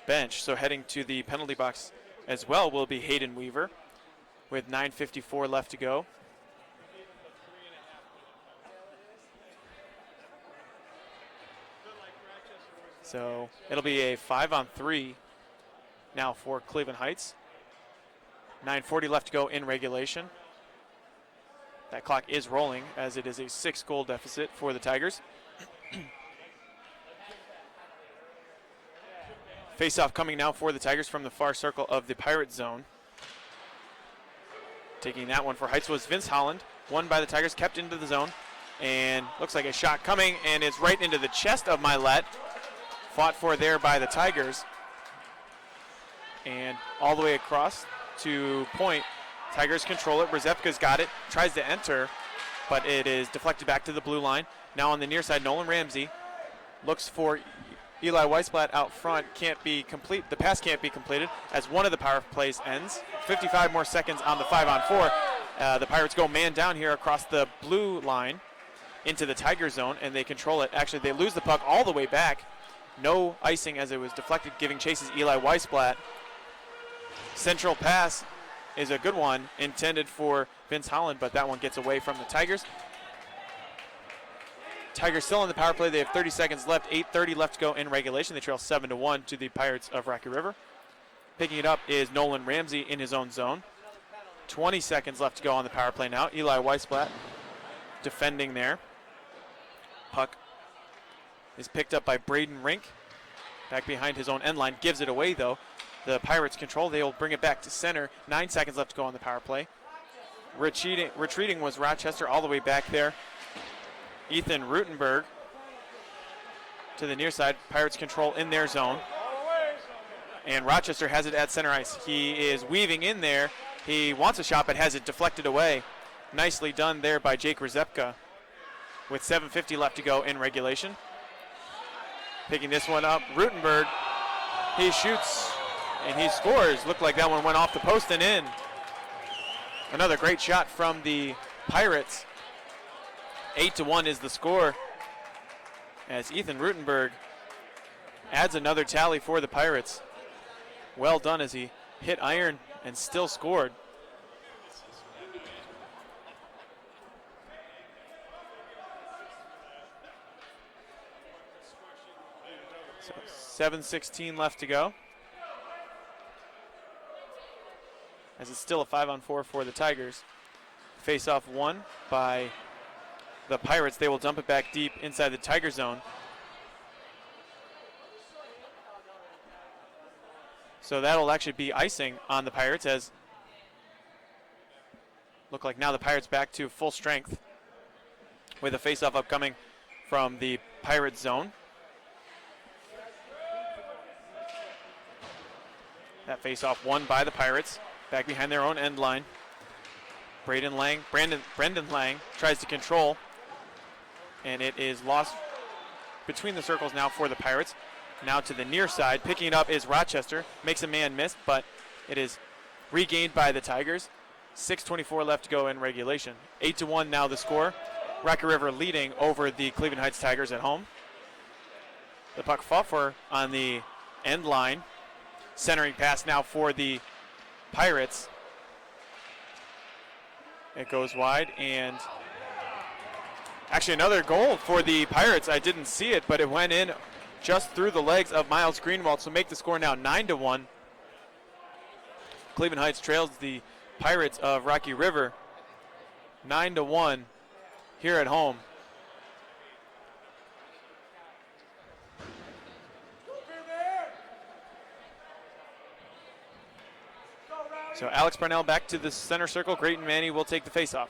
bench. So heading to the penalty box as well will be Hayden Weaver with 9:54 left to go. So it'll be a 5-on-3 now for Cleveland Heights. 9:40 left to go in regulation. That clock is rolling as it is a 6-goal deficit for the Tigers. Face-off coming now for the Tigers from the far circle of the Pirate zone. Taking that one for Heights was Vince Holland. Won by the Tigers, kept into the zone, and looks like a shot coming, and it's right into the chest of Milet. Fought for there by the Tigers. And all the way across to point. Tigers control it. Rzepka's got it. Tries to enter, but it is deflected back to the blue line. Now on the near side, Nolan Ramsey looks for Eli Weisblatt out front. Can't be complete. The pass can't be completed as one of the power plays ends. 55 more seconds on the 5-on-4. The Pirates go man down here across the blue line into the Tiger zone, and they control it. Actually, they lose the puck all the way back. No icing as it was deflected, giving chases Eli Weisblatt. Central pass is a good one, intended for Vince Holland, but that one gets away from the Tigers. Tigers still on the power play. They have 30 seconds left, 8:30 left to go in regulation. They trail 7-1 to the Pirates of Rocky River. Picking it up is Nolan Ramsey in his own zone. 20 seconds left to go on the power play now. Eli Weisblatt defending there. Puck is picked up by Braden Rink. Back behind his own end line. Gives it away, though. The Pirates control. They will bring it back to center. 9 seconds left to go on the power play. Retreating was Rochester all the way back there. Ethan Rutenberg to the near side. Pirates control in their zone. And Rochester has it at center ice. He is weaving in there. He wants a shot but has it deflected away. Nicely done there by Jake Rzepka with 7:50 left to go in regulation. Picking this one up, Rutenberg. He shoots and he scores. Looked like that one went off the post and in. Another great shot from the Pirates. 8-1 is the score as Ethan Rutenberg adds another tally for the Pirates. Well done as he hit iron and still scored. So 7:16 left to go. As it's still a 5-on-4 for the Tigers. Face-off won by the Pirates. They will dump it back deep inside the Tiger zone. So that'll actually be icing on the Pirates, as look like now the Pirates back to full strength with a face-off upcoming from the Pirate zone. That face-off won by the Pirates, back behind their own end line. Brendan Lang tries to control, and it is lost between the circles now for the Pirates. Now to the near side, picking it up is Rochester. Makes a man miss, but it is regained by the Tigers. 6:24 left to go in regulation. 8-1 now the score. Rocky River leading over the Cleveland Heights Tigers at home. The puck fought for on the end line. Centering pass now for the Pirates. It goes wide, and actually another goal for the Pirates. I didn't see it, but it went in just through the legs of Miles Greenwald, so make the score now 9-1. Cleveland Heights trails the Pirates of Rocky River 9-1 here at home. So Alex Parnell back to the center circle. Grayton Manny will take the faceoff.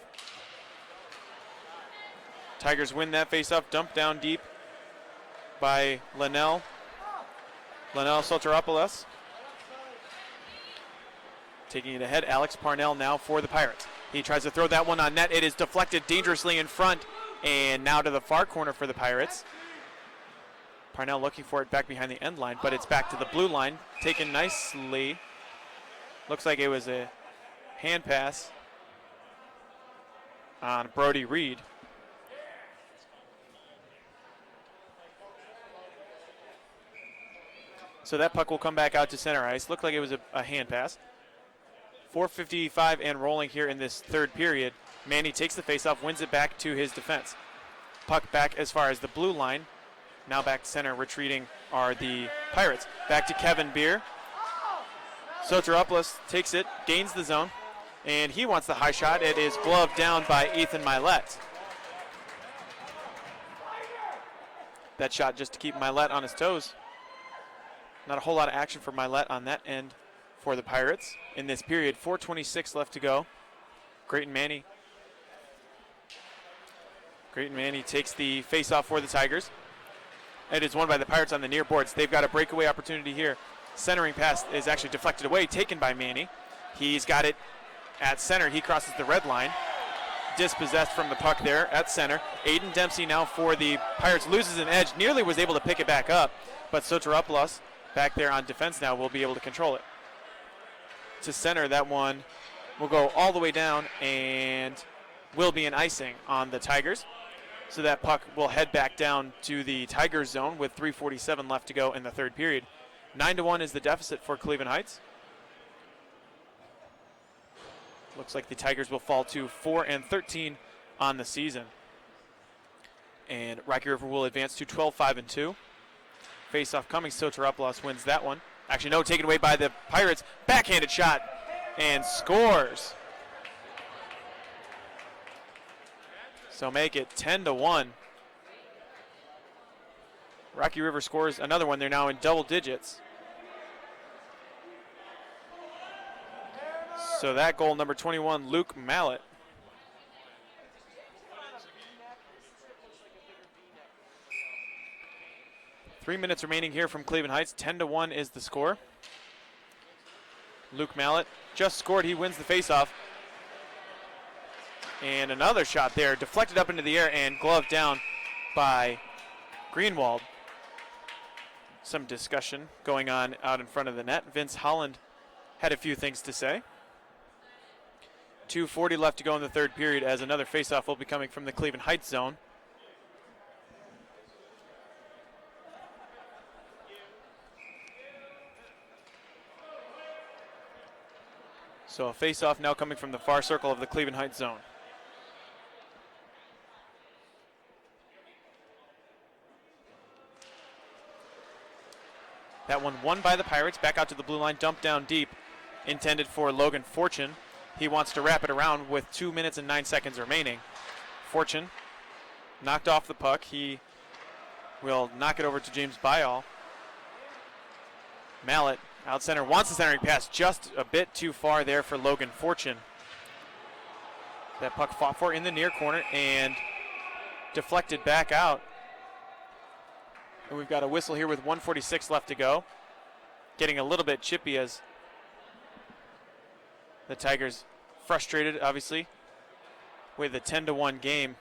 Tigers win that faceoff, dumped down deep by Linnell Soteropoulos. Taking it ahead, Alex Parnell now for the Pirates. He tries to throw that one on net. It is deflected dangerously in front, and now to the far corner for the Pirates. Parnell looking for it back behind the end line, but it's back to the blue line, taken nicely. Looks like it was a hand pass on Brody Reed. So that puck will come back out to center ice. Looked like it was a hand pass. 4:55 and rolling here in this third period. Manny takes the faceoff, wins it back to his defense. Puck back as far as the blue line. Now back to center, retreating are the Pirates. Back to Kevin Beer. Soteropoulos takes it, gains the zone, and he wants the high shot. It is gloved down by Ethan Milet. That shot just to keep Milet on his toes. Not a whole lot of action for Milet on that end for the Pirates in this period. 4:26 left to go. Grayton Manny takes the face-off for the Tigers. It is won by the Pirates on the near boards. They've got a breakaway opportunity here. Centering pass is actually deflected away, taken by Manny. He's got it at center. He crosses the red line. Dispossessed from the puck there at center. Aiden Dempsey now for the Pirates loses an edge. Nearly was able to pick it back up, but Soteropoulos back there on defense now will be able to control it. To center, that one will go all the way down and will be an icing on the Tigers. So that puck will head back down to the Tigers zone with 3:47 left to go in the third period. 9-1 is the deficit for Cleveland Heights. Looks like the Tigers will fall to 4-13 on the season. And Rocky River will advance to 12-5-2. Face-off coming, Soteropoulos wins that one. Actually, no, taken away by the Pirates. Backhanded shot and scores. So make it 10-1. Rocky River scores another one. They're now in double digits. So that goal, number 21, Luke Mallett. Three minutes remaining here from Cleveland Heights. 10-1 is the score. Luke Mallett just scored. He wins the faceoff. And another shot there, deflected up into the air and gloved down by Greenwald. Some discussion going on out in front of the net. Vince Holland had a few things to say. 2:40 left to go in the third period as another faceoff will be coming from the Cleveland Heights zone. So a faceoff now coming from the far circle of the Cleveland Heights zone. That one won by the Pirates. Back out to the blue line, dumped down deep. Intended for Logan Fortune. He wants to wrap it around with 2 minutes and 9 seconds remaining. Fortune knocked off the puck. He will knock it over to James Byall. Mallett out center, wants the centering pass just a bit too far there for Logan Fortune. That puck fought for in the near corner and deflected back out. And we've got a whistle here with 1:46 left to go. Getting a little bit chippy as the Tigers frustrated, obviously, with a 10-1 game,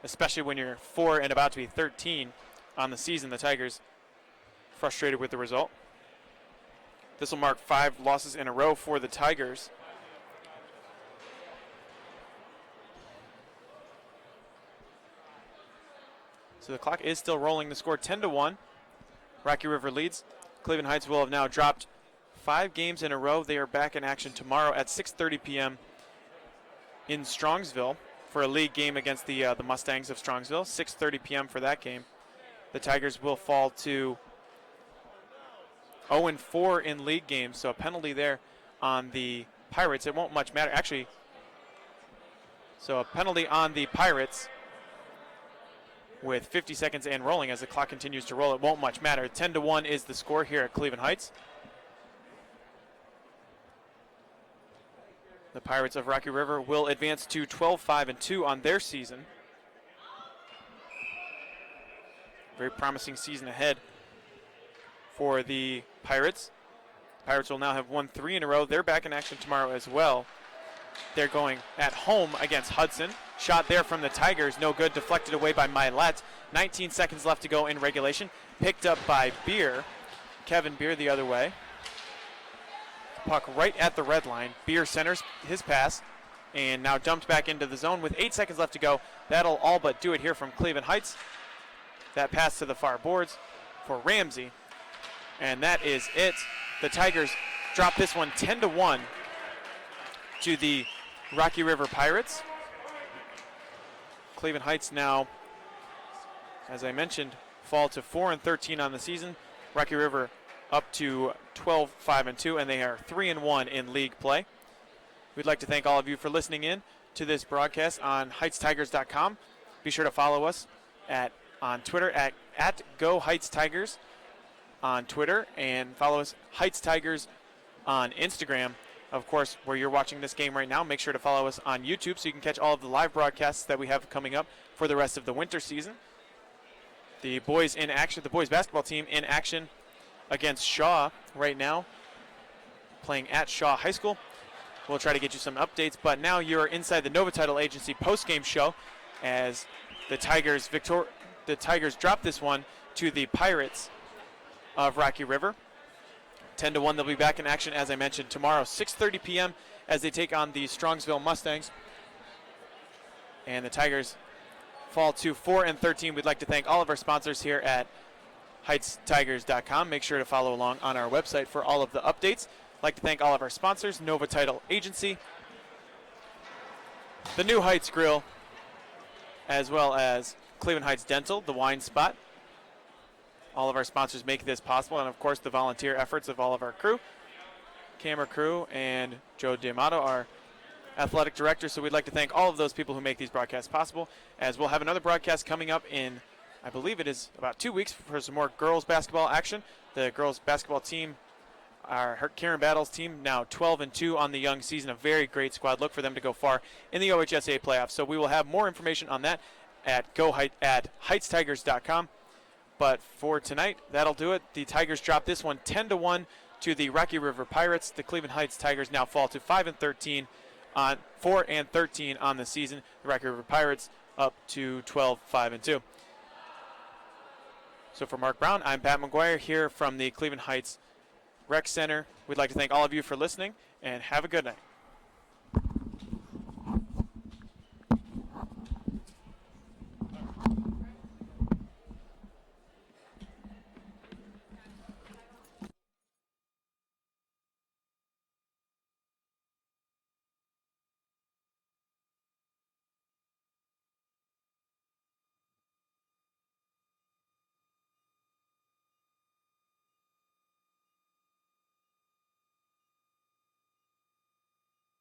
especially when you're 4 and about to be 13 on the season. The Tigers frustrated with the result. This will mark 5 losses in a row for the Tigers. So the clock is still rolling. The score 10-1. Rocky River leads. Cleveland Heights will have now dropped 5 games in a row. They are back in action tomorrow at 6:30 p.m. in Strongsville for a league game against the Mustangs of Strongsville. 6:30 p.m. for that game. the Tigers will fall to 0-4 in league games, so a penalty there on the Pirates. It won't much matter, actually. So a penalty on the Pirates with 50 seconds and rolling as the clock continues to roll. It won't much matter. 10-1 is the score here at Cleveland Heights. The Pirates of Rocky River will advance to 12-5-2 on their season. Very promising season ahead for the Pirates. Pirates will now have won 3 in a row. They're back in action tomorrow as well. They're going at home against Hudson. Shot there from the Tigers, no good, deflected away by Milet. 19 seconds left to go in regulation. Picked up by Beer. Kevin Beer the other way. Puck right at the red line. Beer centers his pass and now dumped back into the zone with 8 seconds left to go. That'll all but do it here from Cleveland Heights. That pass to the far boards for Ramsey. And that is it. The Tigers drop this one 10-1 to the Rocky River Pirates. Cleveland Heights now, as I mentioned, fall to 4-13 on the season. Rocky River up to 12-5-2, and they are 3-1 in league play. We'd like to thank all of you for listening in to this broadcast on HeightsTigers.com. Be sure to follow us on Twitter at GoHeightsTigers on Twitter, and follow us Heights Tigers on Instagram. Of course, where you're watching this game right now, make sure to follow us on YouTube so you can catch all of the live broadcasts that we have coming up for the rest of the winter season. The boys in action, the boys basketball team in action against Shaw right now, playing at Shaw High School. We'll try to get you some updates, but now you're inside the Nova Title Agency post-game show as the Tigers drop this one to the Pirates of Rocky River. 10-1, they'll be back in action, as I mentioned, tomorrow, 6:30 p.m. as they take on the Strongsville Mustangs. And the Tigers fall to 4-13. We'd like to thank all of our sponsors here at HeightsTigers.com. Make sure to follow along on our website for all of the updates. I'd like to thank all of our sponsors, Nova Title Agency, the New Heights Grill, as well as Cleveland Heights Dental, the Wine Spot. All of our sponsors make this possible, and of course the volunteer efforts of all of our crew, camera crew, and Joe D'Amato, our athletic director. So we'd like to thank all of those people who make these broadcasts possible, as we'll have another broadcast coming up in, I believe it is about 2 weeks, for some more girls basketball action. The girls basketball team, our Karen Battles team, now 12-2 on the young season. A very great squad. Look for them to go far in the OHSA playoffs. So we will have more information on that at HeightsTigers.com. But for tonight, that'll do it. The Tigers drop this one 10-1 to the Rocky River Pirates. The Cleveland Heights Tigers now fall to 4-13 on the season. The Rocky River Pirates up to 12-5-2. So for Mark Brown, I'm Pat McGuire here from the Cleveland Heights Rec Center. We'd like to thank all of you for listening, and have a good night.